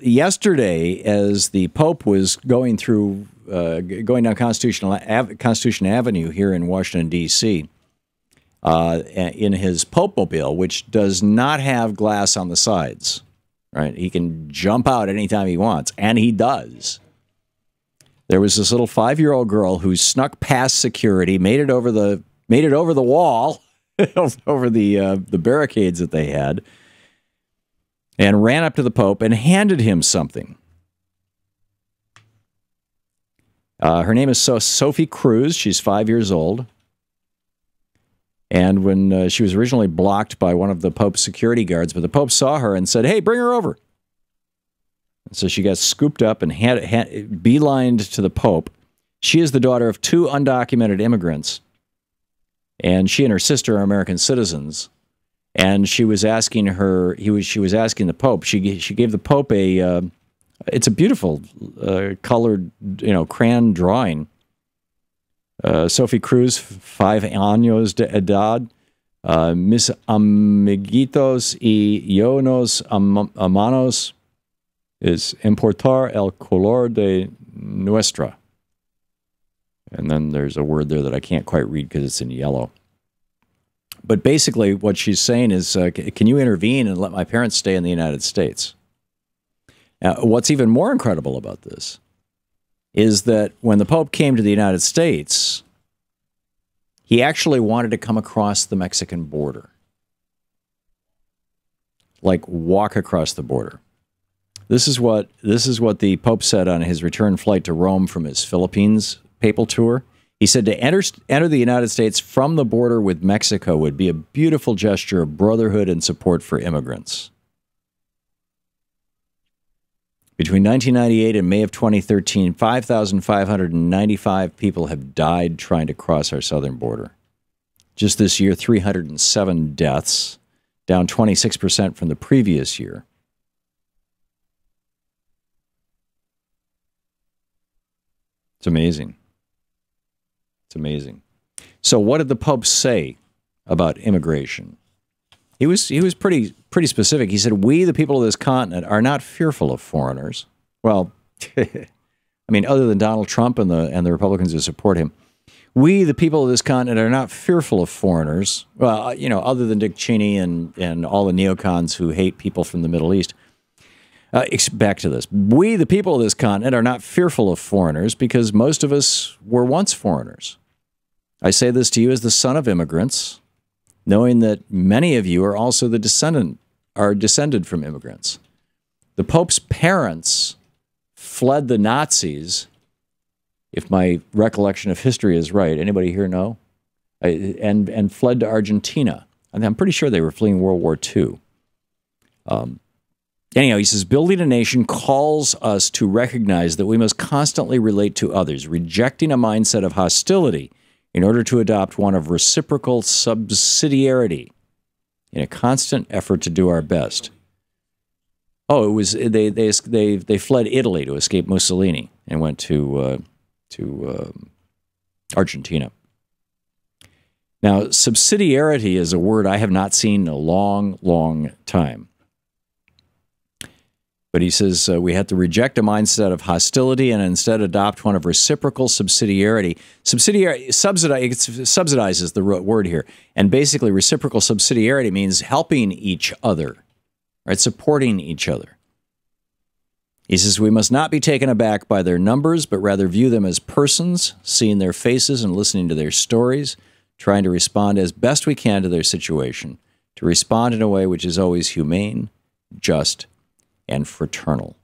yesterday, as the Pope was going down Constitution Avenue here in Washington, D.C., in his Pope-mobile, which does not have glass on the sides, right? He can jump out anytime he wants, and he does. There was this little 5-year-old girl who snuck past security, made it over the wall, over the barricades that they had, and ran up to the Pope and handed him something. Her name is Sophie Cruz. She's 5 years old. And when she was originally blocked by one of the Pope's security guards, but the Pope saw her and said, "Hey, bring her over." And so she got scooped up and beelined to the Pope. She is the daughter of 2 undocumented immigrants, and she and her sister are American citizens. And she was asking she was asking the Pope. She gave the Pope it's a beautiful colored, crayon drawing. Sophie Cruz, 5 años de edad, mis amiguitos y yo nos amamos, es importar el color de nuestra. And then there's a word there that I can't quite read because it's in yellow. But basically what she's saying is, can you intervene and let my parents stay in the United States? Now, what's even more incredible about this is that when the Pope came to the United States, he actually wanted to come across the Mexican border. Like, walk across the border. This is what the Pope said on his return flight to Rome from his Philippines papal tour. He said to enter the United States from the border with Mexico would be a beautiful gesture of brotherhood and support for immigrants. Between 1998 and May of 2013, 5,595 people have died trying to cross our southern border. Just this year, 307 deaths, down 26% from the previous year. It's amazing. It's amazing. So what did the Pope say about immigration? He was pretty specific. He said, "We, the people of this continent, are not fearful of foreigners." Well, I mean, other than Donald Trump and the Republicans who support him, we, the people of this continent, are not fearful of foreigners. Well, other than Dick Cheney and all the neocons who hate people from the Middle East. Back to this. We, the people of this continent, are not fearful of foreigners because most of us were once foreigners. I say this to you as the son of immigrants, knowing that many of you are also descended from immigrants. The Pope's parents fled the Nazis, if my recollection of history is right. Anybody here know? And fled to Argentina. And I'm pretty sure they were fleeing World War II. Anyhow, he says, building a nation calls us to recognize that we must constantly relate to others, rejecting a mindset of hostility in order to adopt one of reciprocal subsidiarity in a constant effort to do our best. Oh, it was they fled Italy to escape Mussolini and went to Argentina. Now, subsidiarity is a word I have not seen in a long, long time. But he says we have to reject a mindset of hostility and instead adopt one of reciprocal subsidiarity. Subsidizes the word here. And basically reciprocal subsidiarity means helping each other, right? Supporting each other. He says we must not be taken aback by their numbers, but rather view them as persons, seeing their faces and listening to their stories, trying to respond as best we can to their situation, to respond in a way which is always humane, just, and fraternal.